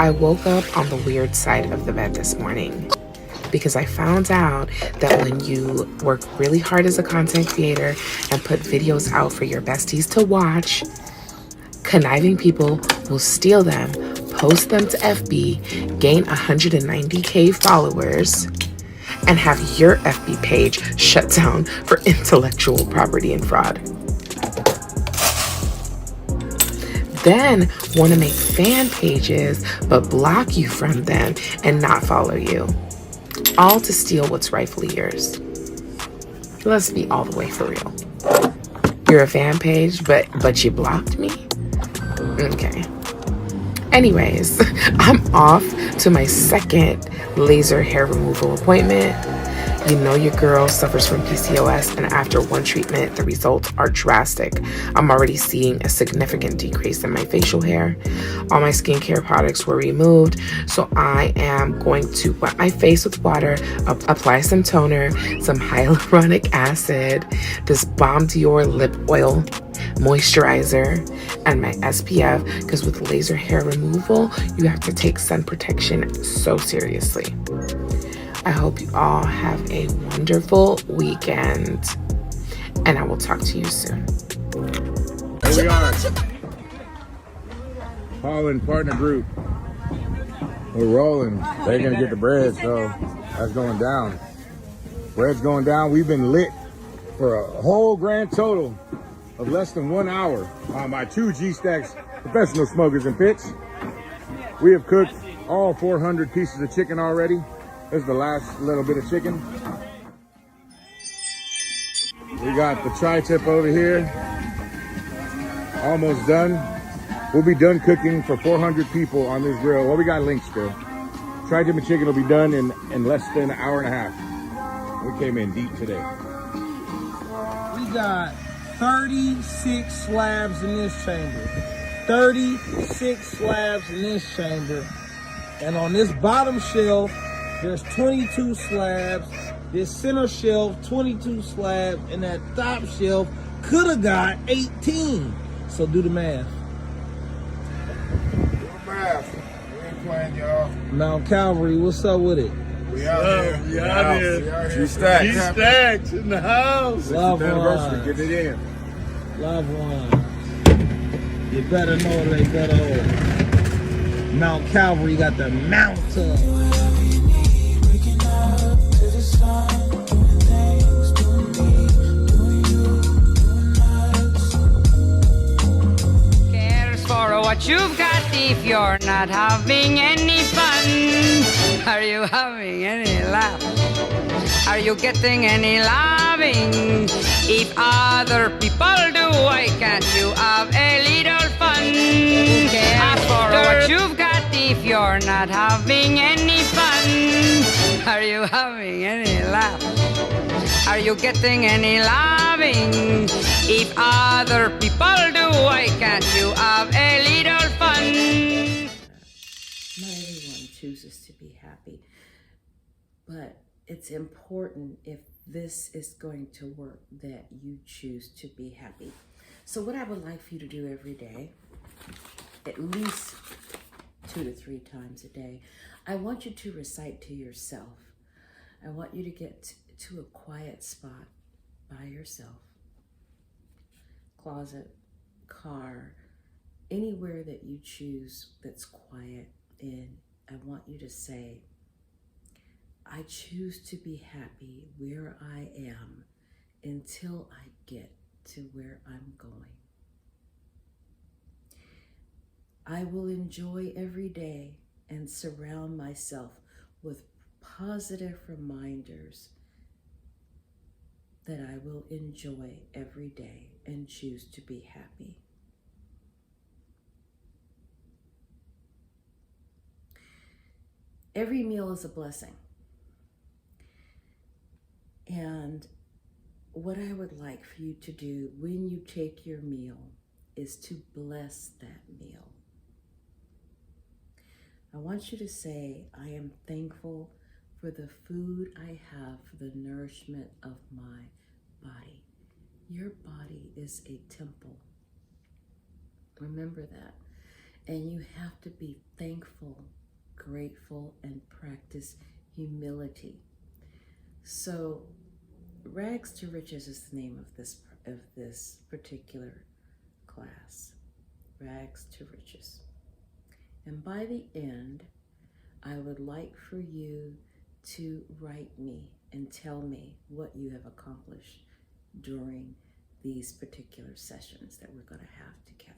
I woke up on the weird side of the bed this morning because I found out that when you work really hard as a content creator and put videos out for your besties to watch, conniving people will steal them, post them to FB, gain 190K followers, and have your FB page shut down for intellectual property and fraud. Then want to make fan pages but block you from them and not follow you, all to steal what's rightfully yours. Let's be all the way for real. You're a fan page, but you blocked me? Okay. Anyways, I'm off to my second laser hair removal appointment. You know your girl suffers from PCOS, and after one treatment, the results are drastic. I'm already seeing a significant decrease in my facial hair. All my skincare products were removed, so I am going to wet my face with water, apply some toner, some hyaluronic acid, this Balm Dior lip oil, moisturizer, and my SPF, because with laser hair removal, you have to take sun protection so seriously. I hope you all have a wonderful weekend, and I will talk to you soon. Here we are, Holland Partner Group. We're rolling. They're gonna get the bread, so that's going down. Bread's going down. We've been lit for a whole grand total of less than 1 hour on my 2 G-Stacks professional smokers and pits. We have cooked all 400 pieces of chicken already. This is the last little bit of chicken. We got the tri-tip over here, almost done. We'll be done cooking for 400 people on this grill. Well, we got links still. Tri-tip and chicken will be done in less than an hour and a half. We came in deep today. We got 36 slabs in this chamber. 36 slabs in this chamber. And on this bottom shelf, there's 22 slabs. This center shelf, 22 slabs. And that top shelf could have got 18. So do the math. Do the math. We ain't playing, y'all. Mount Calvary, what's up with it? We out here. We out here. G-Stacks. G-Stacks in the house. Love Anniversary. one. Get it in. Love one. You better know they better hold. Mount Calvary got the mountain. What you've got if you're not having any fun? Are you having any laugh? Are you getting any loving? If other people do, why can't you have a little fun? Ask for what you've got if you're not having any fun. Are you having any laugh? Are you getting any loving? If other people do, why can't you have a little fun? Not everyone chooses to be happy, but it's important, if this is going to work, that you choose to be happy. So what I would like for you to do every day, at least 2 to 3 times a day, I want you to recite to yourself. I want you to get to a quiet spot by yourself, closet, car, anywhere that you choose that's quiet. And I want you to say, I choose to be happy where I am until I get to where I'm going. I will enjoy every day and surround myself with positive reminders that I will enjoy every day and choose to be happy. Every meal is a blessing. And what I would like for you to do when you take your meal is to bless that meal. I want you to say, I am thankful for the food I have, for the nourishment of my body. Your body is a temple. Remember that. And you have to be thankful, grateful, and practice humility. So Rags to Riches is the name of this particular class. Rags to Riches. And by the end, I would like for you to write me and tell me what you have accomplished during these particular sessions that we're going to have together.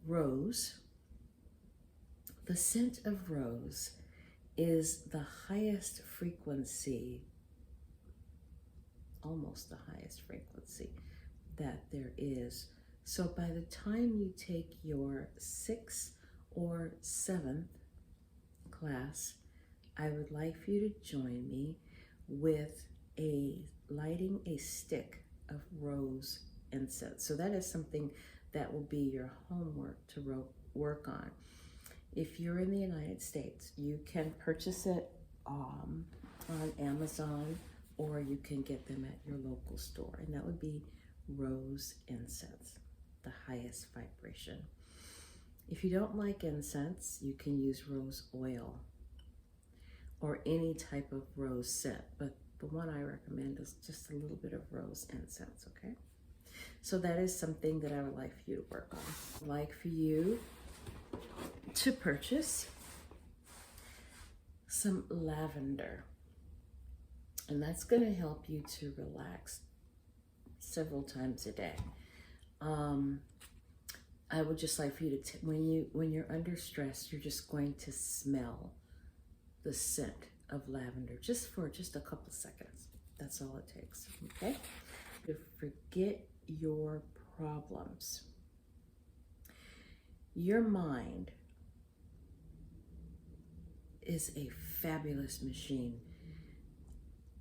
Rose, the scent of rose is the highest frequency, almost the highest frequency that there is. So by the time you take your 6th or 7th class, I would like for you to join me with lighting a stick of rose incense. So that is something that will be your homework to work on. If you're in the United States, you can purchase it on Amazon, or you can get them at your local store, and that would be rose incense, the highest vibration. If you don't like incense, you can use rose oil or any type of rose scent, but the one I recommend is just a little bit of rose incense, okay? So that is something that I would like for you to work on. I'd like for you to purchase some lavender, and that's going to help you to relax several times a day. I would just like for you to, when you're under stress, you're just going to smell the scent of lavender just for a couple seconds. That's all it takes, okay? To forget your problems. Your mind is a fabulous machine.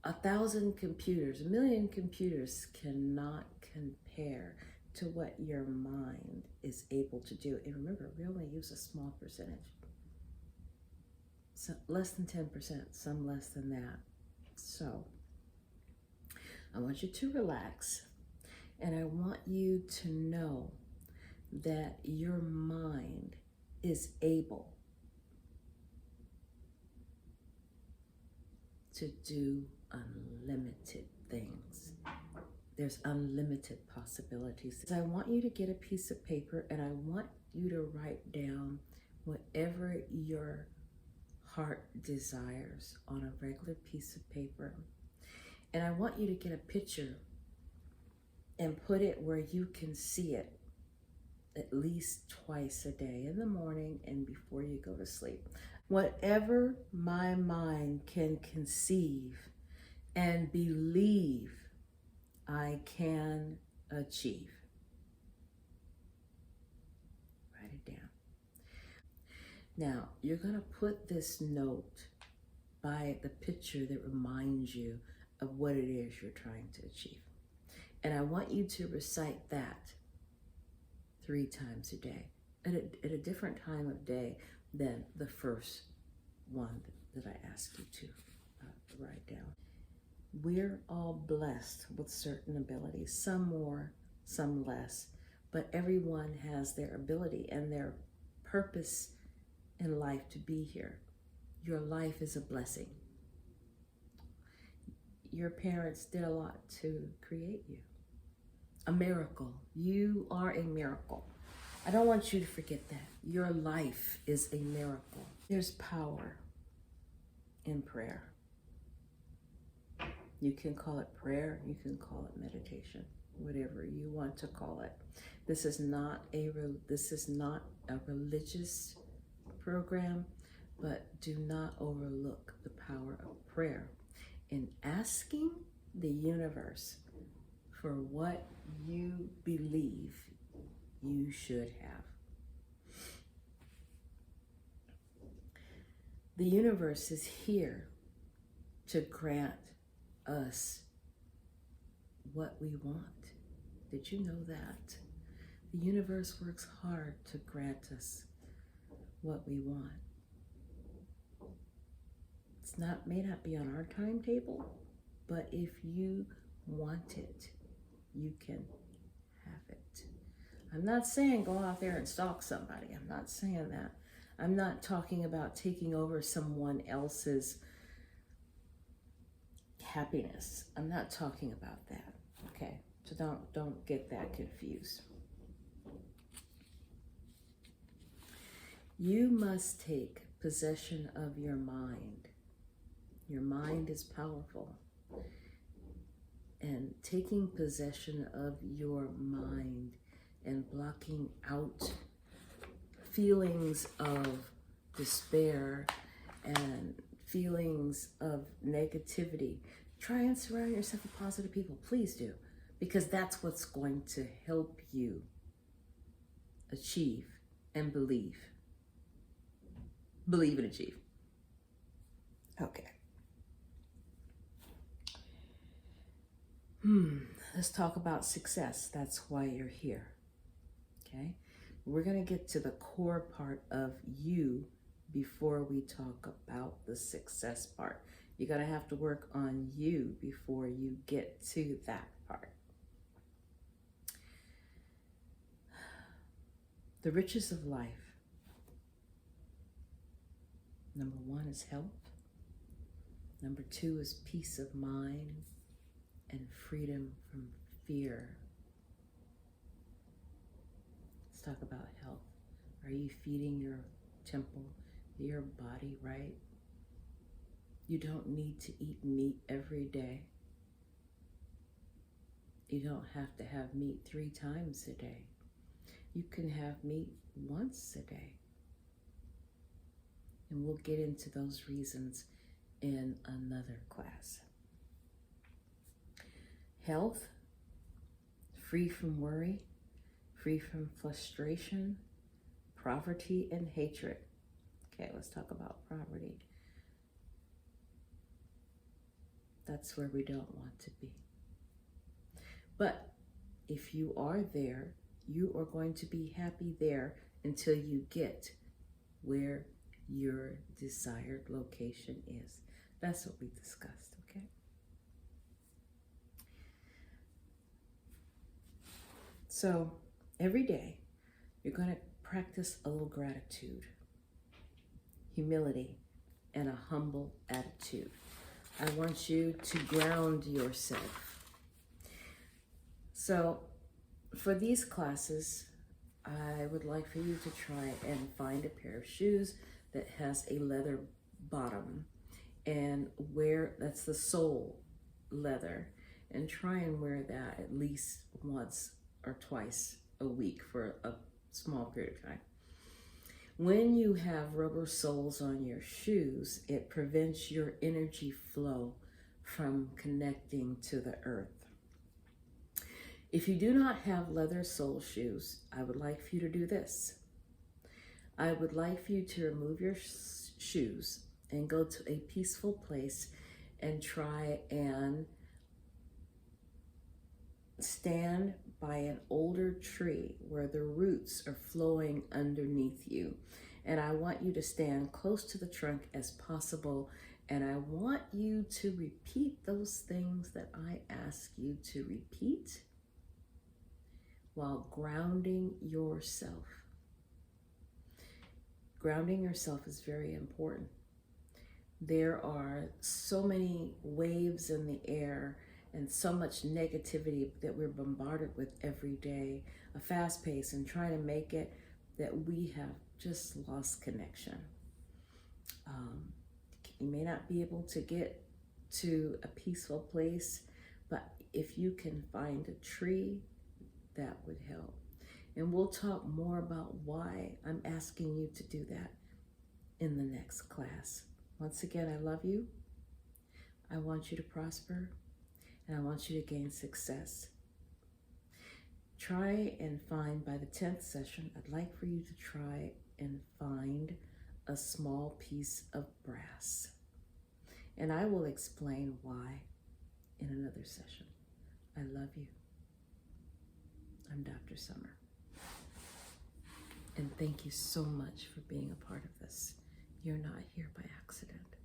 1,000 computers, 1,000,000 computers cannot compare to what your mind is able to do. And remember, we only use a small percentage. So less than 10%, some less than that. So I want you to relax, and I want you to know that your mind is able to do unlimited things. There's unlimited possibilities. I want you to get a piece of paper, and I want you to write down whatever your heart desires on a regular piece of paper. And I want you to get a picture and put it where you can see it at least twice a day, in the morning and before you go to sleep. Whatever my mind can conceive and believe I can achieve. Write it down. Now, you're going to put this note by the picture that reminds you of what it is you're trying to achieve. And I want you to recite that 3 times a day, at a different time of day than the first one that I asked you to write down. We're all blessed with certain abilities, some more, some less, but everyone has their ability and their purpose in life to be here. Your life is a blessing. Your parents did a lot to create you. A miracle. You are a miracle. I don't want you to forget that. Your life is a miracle. There's power in prayer. You can call it prayer, you can call it meditation, whatever you want to call it. This is not a religious program, but do not overlook the power of prayer in asking the universe for what you believe you should have. The universe is here to grant us what we want. Did you know that? The universe works hard to grant us what we want. May not be on our timetable, but if you want it, you can have it. I'm not saying go out there and stalk somebody. I'm not saying that. I'm not talking about taking over someone else's happiness. I'm not talking about that. Okay? So don't get that confused. You must take possession of your mind. Your mind is powerful. And taking possession of your mind and blocking out feelings of despair and feelings of negativity. Try and surround yourself with positive people. Please do. Because that's what's going to help you achieve and believe. Believe and achieve. Okay. Let's talk about success. That's why you're here. Okay? We're going to get to the core part of you before we talk about the success part. You're going to have to work on you before you get to that part. The riches of life. Number 1 is health. Number 2 is peace of mind and freedom from fear. Let's talk about health. Are you feeding your temple, your body right? You don't need to eat meat every day. You don't have to have meat 3 times a day. You can have meat once a day. And we'll get into those reasons in another class. Health, free from worry, free from frustration, poverty, and hatred. Okay, let's talk about poverty. That's where we don't want to be. But if you are there, you are going to be happy there until you get where your desired location is. That's what we discussed, okay? So every day, you're going to practice a little gratitude, humility, and a humble attitude. I want you to ground yourself. So for these classes, I would like for you to try and find a pair of shoes that has a leather bottom and wear, that's the sole leather, and try and wear that at least once or twice a week for a small period of time. When you have rubber soles on your shoes, it prevents your energy flow from connecting to the earth. If you do not have leather sole shoes, I would like for you to do this. I would like for you to remove your shoes and go to a peaceful place and try and stand by an older tree where the roots are flowing underneath you. And I want you to stand close to the trunk as possible. And I want you to repeat those things that I ask you to repeat while grounding yourself. Grounding yourself is very important. There are so many waves in the air and so much negativity that we're bombarded with every day, a fast pace, and trying to make it that we have just lost connection. You may not be able to get to a peaceful place, but if you can find a tree, that would help. And we'll talk more about why I'm asking you to do that in the next class. Once again, I love you. I want you to prosper, and I want you to gain success. Try and find, by the 10th session, I'd like for you to try and find a small piece of brass. And I will explain why in another session. I love you. I'm Dr. Summer. And thank you so much for being a part of this. You're not here by accident.